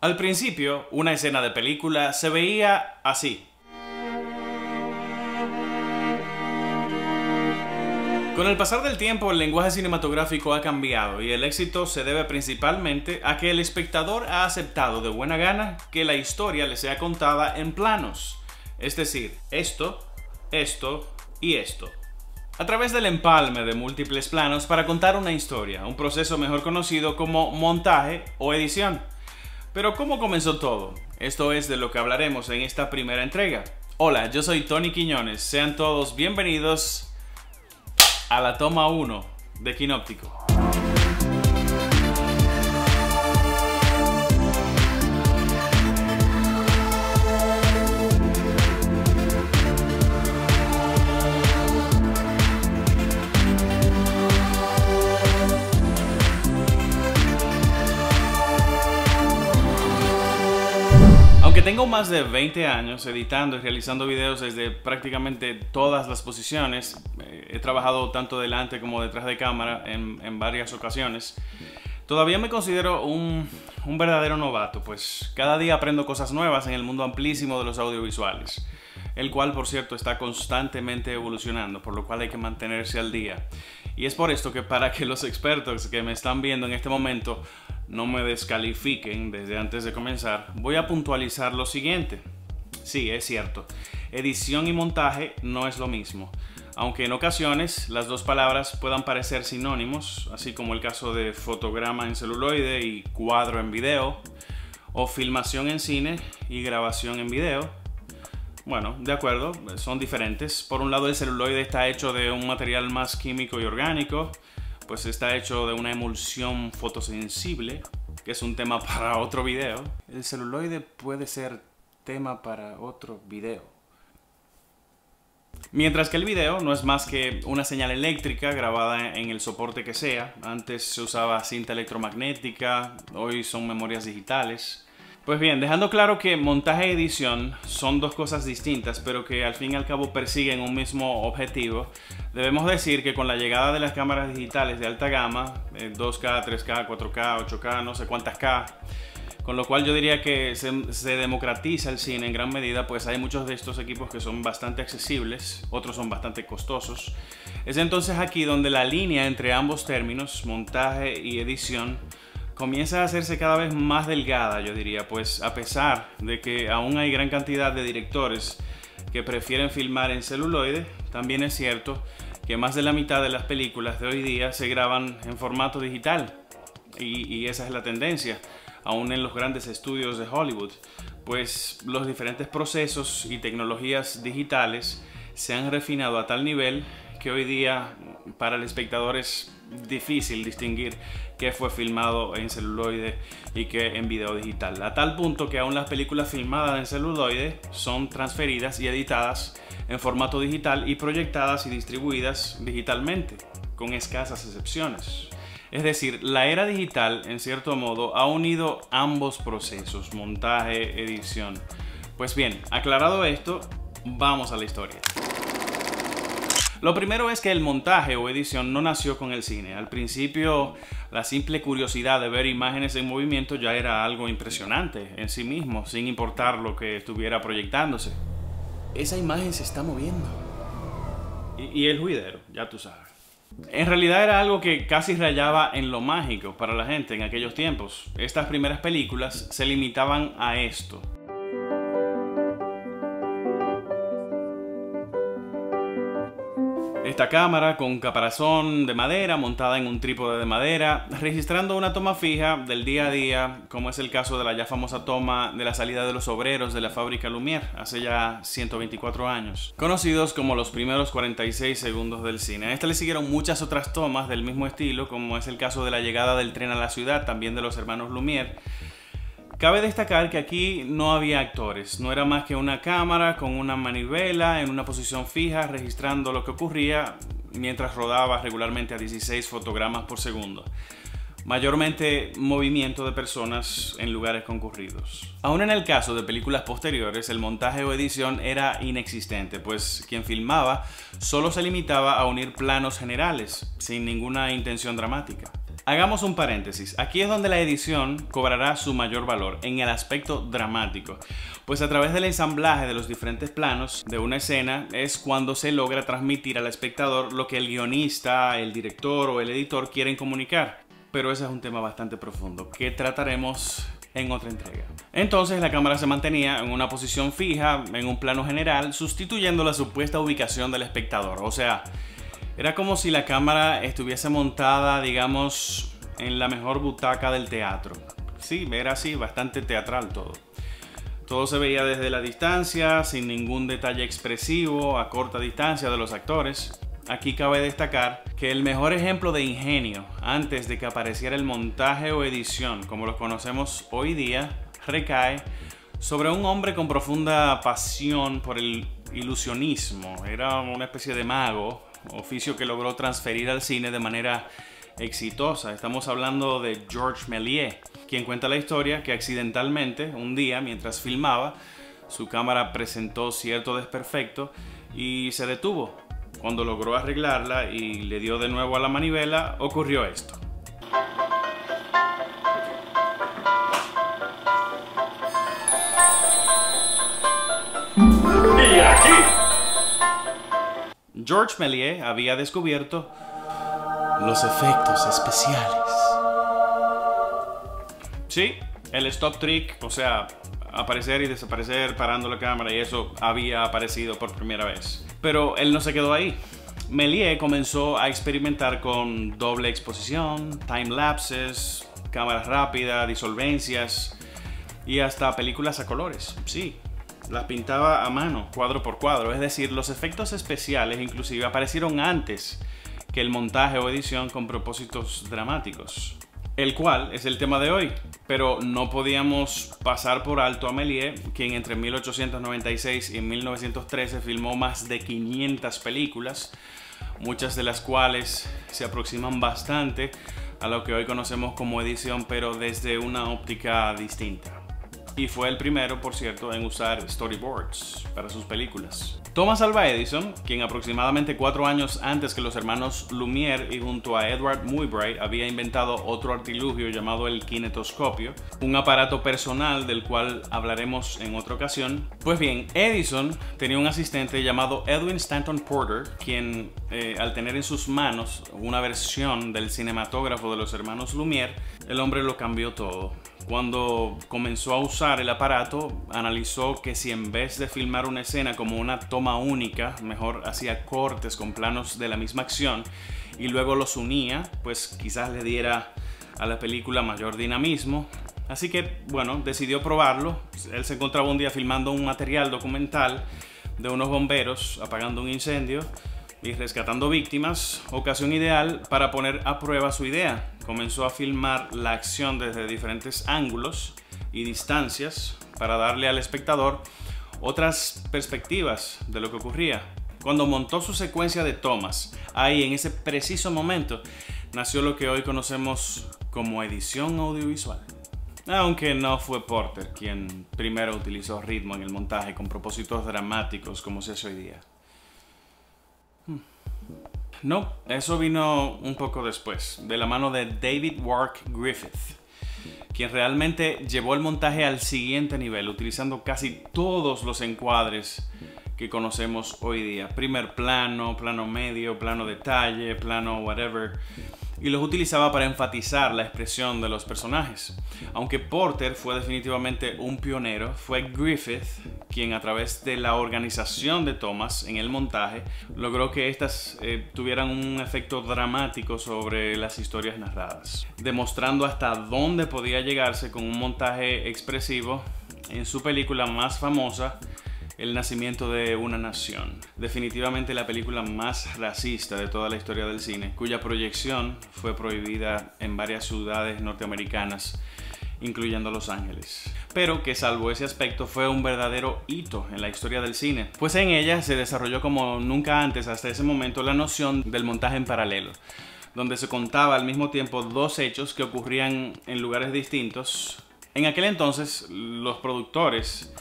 Al principio, una escena de película se veía así. Con el pasar del tiempo, el lenguaje cinematográfico ha cambiado y el éxito se debe principalmente a que el espectador ha aceptado de buena gana que la historia le sea contada en planos, es decir, esto y esto, a través del empalme de múltiples planos para contar una historia, un proceso mejor conocido como montaje o edición. Pero ¿cómo comenzó todo? Esto es de lo que hablaremos en esta primera entrega. Hola, yo soy Tony Quiñones, sean todos bienvenidos a la toma 1 de Quinóptico. Aunque tengo más de 20 años editando y realizando videos desde prácticamente todas las posiciones, he trabajado tanto delante como detrás de cámara en varias ocasiones, todavía me considero un verdadero novato, pues cada día aprendo cosas nuevas en el mundo amplísimo de los audiovisuales, el cual por cierto está constantemente evolucionando, por lo cual hay que mantenerse al día. Y es por esto que para que los expertos que me están viendo en este momento no me descalifiquen desde antes de comenzar, voy a puntualizar lo siguiente. Sí, es cierto, edición y montaje no es lo mismo, aunque en ocasiones las dos palabras puedan parecer sinónimos, así como el caso de fotograma en celuloide y cuadro en video, o filmación en cine y grabación en video. Bueno, de acuerdo, son diferentes. Por un lado, el celuloide está hecho de un material más químico y orgánico, pues está hecho de una emulsión fotosensible, que es un tema para otro video. El celuloide puede ser tema para otro video. Mientras que el video no es más que una señal eléctrica grabada en el soporte que sea. Antes se usaba cinta electromagnética, hoy son memorias digitales. Pues bien, dejando claro que montaje y edición son dos cosas distintas, pero que al fin y al cabo persiguen un mismo objetivo, debemos decir que con la llegada de las cámaras digitales de alta gama, 2K, 3K, 4K, 8K, no sé cuántas K, con lo cual yo diría que se democratiza el cine en gran medida, pues hay muchos de estos equipos que son bastante accesibles, otros son bastante costosos. Es entonces aquí donde la línea entre ambos términos, montaje y edición, comienza a hacerse cada vez más delgada, yo diría, pues a pesar de que aún hay gran cantidad de directores que prefieren filmar en celuloide, también es cierto que más de la mitad de las películas de hoy día se graban en formato digital y esa es la tendencia, aún en los grandes estudios de Hollywood, pues los diferentes procesos y tecnologías digitales se han refinado a tal nivel que hoy día para el espectador es difícil distinguir qué fue filmado en celuloide y qué en video digital, a tal punto que aún las películas filmadas en celuloide son transferidas y editadas en formato digital y proyectadas y distribuidas digitalmente, con escasas excepciones. Es decir, la era digital, en cierto modo, ha unido ambos procesos, montaje, edición. Pues bien, aclarado esto, vamos a la historia. Lo primero es que el montaje o edición no nació con el cine. Al principio, la simple curiosidad de ver imágenes en movimiento ya era algo impresionante en sí mismo, sin importar lo que estuviera proyectándose. Esa imagen se está moviendo. Y el juidero, ya tú sabes. En realidad era algo que casi rayaba en lo mágico para la gente en aquellos tiempos. Estas primeras películas se limitaban a esto. Esta cámara con caparazón de madera montada en un trípode de madera, registrando una toma fija del día a día, como es el caso de la ya famosa toma de la salida de los obreros de la fábrica Lumière hace ya 124 años, conocidos como los primeros 46 segundos del cine. A esta le siguieron muchas otras tomas del mismo estilo, como es el caso de la llegada del tren a la ciudad, también de los hermanos Lumière. Cabe destacar que aquí no había actores, no era más que una cámara con una manivela en una posición fija registrando lo que ocurría mientras rodaba regularmente a 16 fotogramas por segundo. Mayormente movimiento de personas en lugares concurridos. Aún en el caso de películas posteriores, el montaje o edición era inexistente, pues quien filmaba solo se limitaba a unir planos generales, sin ninguna intención dramática. Hagamos un paréntesis. Aquí es donde la edición cobrará su mayor valor, en el aspecto dramático. Pues a través del ensamblaje de los diferentes planos de una escena es cuando se logra transmitir al espectador lo que el guionista, el director o el editor quieren comunicar. Pero ese es un tema bastante profundo que trataremos en otra entrega. Entonces la cámara se mantenía en una posición fija, en un plano general, sustituyendo la supuesta ubicación del espectador. O sea, era como si la cámara estuviese montada, digamos, en la mejor butaca del teatro. Sí, era así, bastante teatral todo. Todo se veía desde la distancia, sin ningún detalle expresivo, a corta distancia de los actores. Aquí cabe destacar que el mejor ejemplo de ingenio, antes de que apareciera el montaje o edición, como los conocemos hoy día, recae sobre un hombre con profunda pasión por el ilusionismo. Era una especie de mago, oficio que logró transferir al cine de manera exitosa. Estamos hablando de Georges Méliès, quien cuenta la historia que accidentalmente, un día, mientras filmaba, su cámara presentó cierto desperfecto y se detuvo. Cuando logró arreglarla y le dio de nuevo a la manivela, ocurrió esto. ¡Y aquí! Georges Méliès había descubierto los efectos especiales. Sí, el stop trick, o sea, aparecer y desaparecer parando la cámara, y eso había aparecido por primera vez. Pero él no se quedó ahí. Méliès comenzó a experimentar con doble exposición, time lapses, cámaras rápidas, disolvencias y hasta películas a colores. Sí, las pintaba a mano, cuadro por cuadro, es decir, los efectos especiales inclusive aparecieron antes que el montaje o edición con propósitos dramáticos, el cual es el tema de hoy. Pero no podíamos pasar por alto a Méliès, quien entre 1896 y 1913 filmó más de 500 películas, muchas de las cuales se aproximan bastante a lo que hoy conocemos como edición, pero desde una óptica distinta. Y fue el primero, por cierto, en usar storyboards para sus películas. Thomas Alva Edison, quien aproximadamente 4 años antes que los hermanos Lumière y junto a Edward Muybridge había inventado otro artilugio llamado el kinetoscopio, un aparato personal del cual hablaremos en otra ocasión. Pues bien, Edison tenía un asistente llamado Edwin Stanton Porter, quien al tener en sus manos una versión del cinematógrafo de los hermanos Lumière, el hombre lo cambió todo. Cuando comenzó a usar el aparato, analizó que si en vez de filmar una escena como una toma única, mejor hacía cortes con planos de la misma acción y luego los unía, pues quizás le diera a la película mayor dinamismo. Así que, bueno, decidió probarlo. Él se encontraba un día filmando un material documental de unos bomberos apagando un incendio y rescatando víctimas, ocasión ideal para poner a prueba su idea. Comenzó a filmar la acción desde diferentes ángulos y distancias para darle al espectador otras perspectivas de lo que ocurría. Cuando montó su secuencia de tomas, ahí en ese preciso momento, nació lo que hoy conocemos como edición audiovisual. Aunque no fue Porter quien primero utilizó ritmo en el montaje con propósitos dramáticos como se hace hoy día. No, eso vino un poco después, de la mano de David Wark Griffith, quien realmente llevó el montaje al siguiente nivel, utilizando casi todos los encuadres que conocemos hoy día. Primer plano, plano medio, plano detalle, plano whatever. Y los utilizaba para enfatizar la expresión de los personajes. Aunque Porter fue definitivamente un pionero, fue Griffith quien a través de la organización de tomas en el montaje logró que éstas tuvieran un efecto dramático sobre las historias narradas, demostrando hasta dónde podía llegarse con un montaje expresivo en su película más famosa, El nacimiento de una nación. Definitivamente la película más racista de toda la historia del cine, cuya proyección fue prohibida en varias ciudades norteamericanas, incluyendo Los Ángeles. Pero que salvo ese aspecto fue un verdadero hito en la historia del cine, pues en ella se desarrolló como nunca antes hasta ese momento la noción del montaje en paralelo, donde se contaba al mismo tiempo dos hechos que ocurrían en lugares distintos. En aquel entonces los productores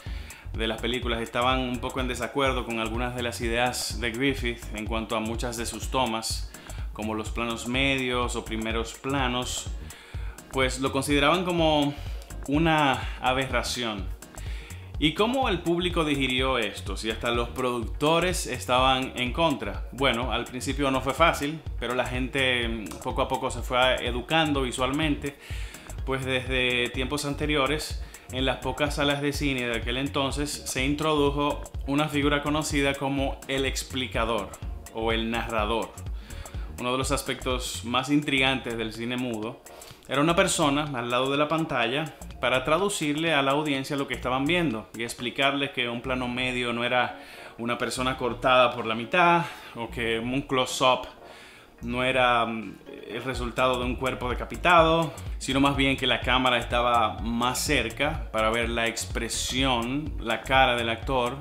de las películas estaban un poco en desacuerdo con algunas de las ideas de Griffith en cuanto a muchas de sus tomas, como los planos medios o primeros planos, pues lo consideraban como una aberración. ¿Y cómo el público digirió esto? Si hasta los productores estaban en contra. Bueno, al principio no fue fácil, pero la gente poco a poco se fue educando visualmente, pues desde tiempos anteriores, en las pocas salas de cine de aquel entonces, se introdujo una figura conocida como el explicador o el narrador. Uno de los aspectos más intrigantes del cine mudo era una persona al lado de la pantalla para traducirle a la audiencia lo que estaban viendo y explicarles que un plano medio no era una persona cortada por la mitad, o que un close-up no era el resultado de un cuerpo decapitado, sino más bien que la cámara estaba más cerca para ver la expresión, la cara del actor.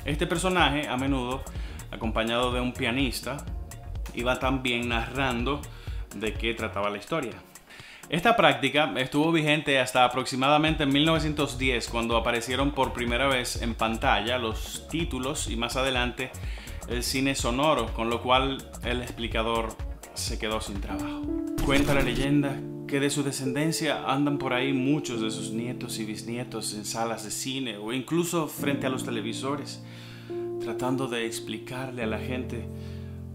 Este personaje, a menudo acompañado de un pianista, iba también narrando de qué trataba la historia. Esta práctica estuvo vigente hasta aproximadamente en 1910, cuando aparecieron por primera vez en pantalla los títulos y más adelante el cine sonoro, con lo cual el explicador se quedó sin trabajo. Cuenta la leyenda que de su descendencia andan por ahí muchos de sus nietos y bisnietos en salas de cine o incluso frente a los televisores, tratando de explicarle a la gente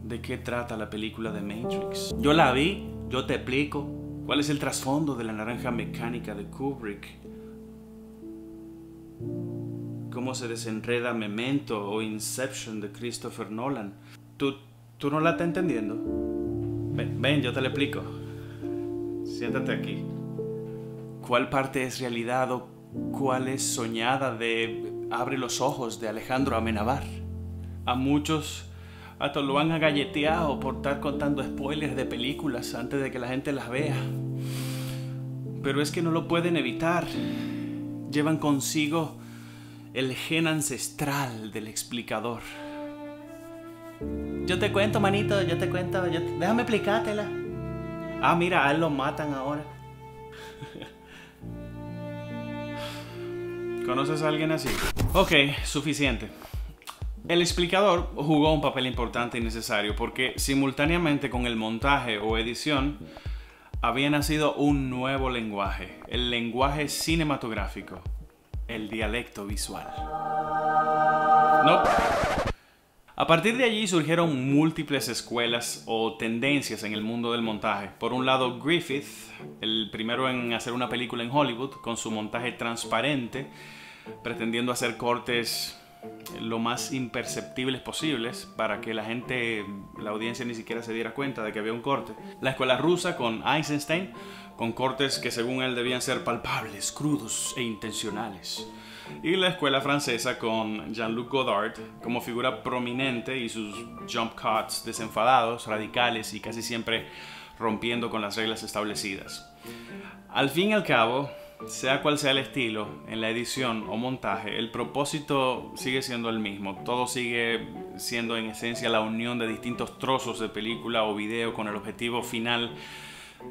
de qué trata la película de Matrix. Yo la vi, yo te explico. ¿Cuál es el trasfondo de La Naranja Mecánica de Kubrick? ¿Cómo se desenreda Memento o Inception de Christopher Nolan? ¿Tú no la estás entendiendo? Ven, yo te lo explico. Siéntate aquí. ¿Cuál parte es realidad o cuál es soñada de Abre los ojos de Alejandro Amenábar? A muchos hasta lo han agalleteado por estar contando spoilers de películas antes de que la gente las vea. Pero es que no lo pueden evitar. Llevan consigo el gen ancestral del explicador. Yo te cuento, manito, yo te cuento. Déjame explicártela. Ah, mira, a él lo matan ahora. ¿Conoces a alguien así? Ok, suficiente. El explicador jugó un papel importante y necesario porque simultáneamente con el montaje o edición había nacido un nuevo lenguaje, el lenguaje cinematográfico, el dialecto visual. No. A partir de allí surgieron múltiples escuelas o tendencias en el mundo del montaje. Por un lado, Griffith, el primero en hacer una película en Hollywood con su montaje transparente, pretendiendo hacer cortes lo más imperceptibles posibles para que la audiencia ni siquiera se diera cuenta de que había un corte. La escuela rusa con Eisenstein, con cortes que según él debían ser palpables, crudos e intencionales. Y la escuela francesa con Jean-Luc Godard como figura prominente y sus jump cuts desenfadados, radicales y casi siempre rompiendo con las reglas establecidas. Al fin y al cabo, sea cual sea el estilo, en la edición o montaje, el propósito sigue siendo el mismo. Todo sigue siendo en esencia la unión de distintos trozos de película o video con el objetivo final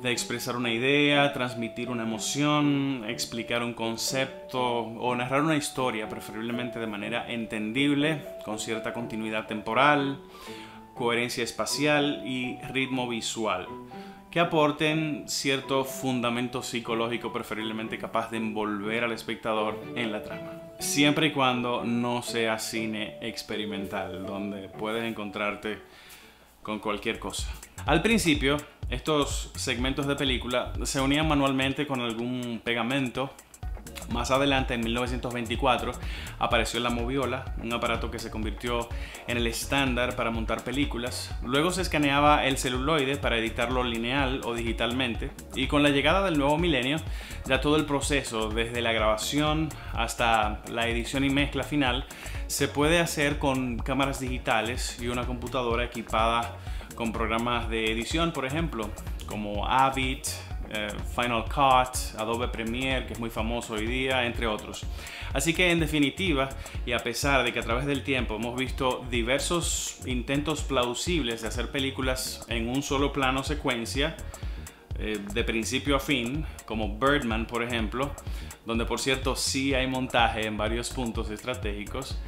de expresar una idea, transmitir una emoción, explicar un concepto o narrar una historia, preferiblemente de manera entendible, con cierta continuidad temporal, coherencia espacial y ritmo visual, que aporten cierto fundamento psicológico preferiblemente capaz de envolver al espectador en la trama. Siempre y cuando no sea cine experimental, donde puedes encontrarte con cualquier cosa. Al principio, estos segmentos de película se unían manualmente con algún pegamento. Más adelante, en 1924, apareció la moviola, un aparato que se convirtió en el estándar para montar películas. Luego se escaneaba el celuloide para editarlo lineal o digitalmente. Y con la llegada del nuevo milenio, ya todo el proceso, desde la grabación hasta la edición y mezcla final, se puede hacer con cámaras digitales y una computadora equipada con programas de edición, por ejemplo, como Avid, Final Cut, Adobe Premiere, que es muy famoso hoy día, entre otros. Así que en definitiva, y a pesar de que a través del tiempo hemos visto diversos intentos plausibles de hacer películas en un solo plano secuencia, de principio a fin, como Birdman por ejemplo, donde por cierto sí hay montaje en varios puntos estratégicos,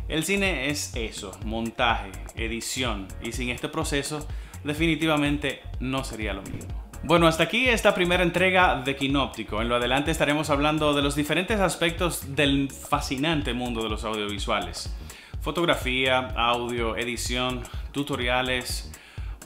el cine es eso, montaje, edición, y sin este proceso definitivamente no sería lo mismo. Bueno, hasta aquí esta primera entrega de Kinoptico. En lo adelante estaremos hablando de los diferentes aspectos del fascinante mundo de los audiovisuales. Fotografía, audio, edición, tutoriales,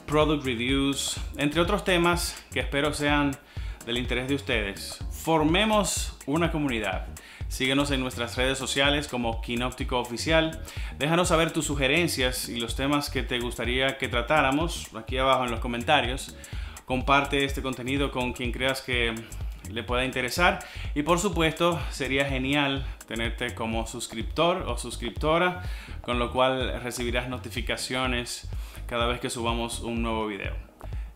product reviews, entre otros temas que espero sean del interés de ustedes. Formemos una comunidad. Síguenos en nuestras redes sociales como Kinoptico Oficial. Déjanos saber tus sugerencias y los temas que te gustaría que tratáramos aquí abajo en los comentarios. Comparte este contenido con quien creas que le pueda interesar. Y por supuesto, sería genial tenerte como suscriptor o suscriptora, con lo cual recibirás notificaciones cada vez que subamos un nuevo video.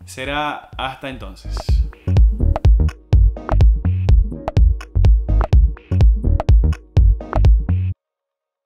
Será hasta entonces.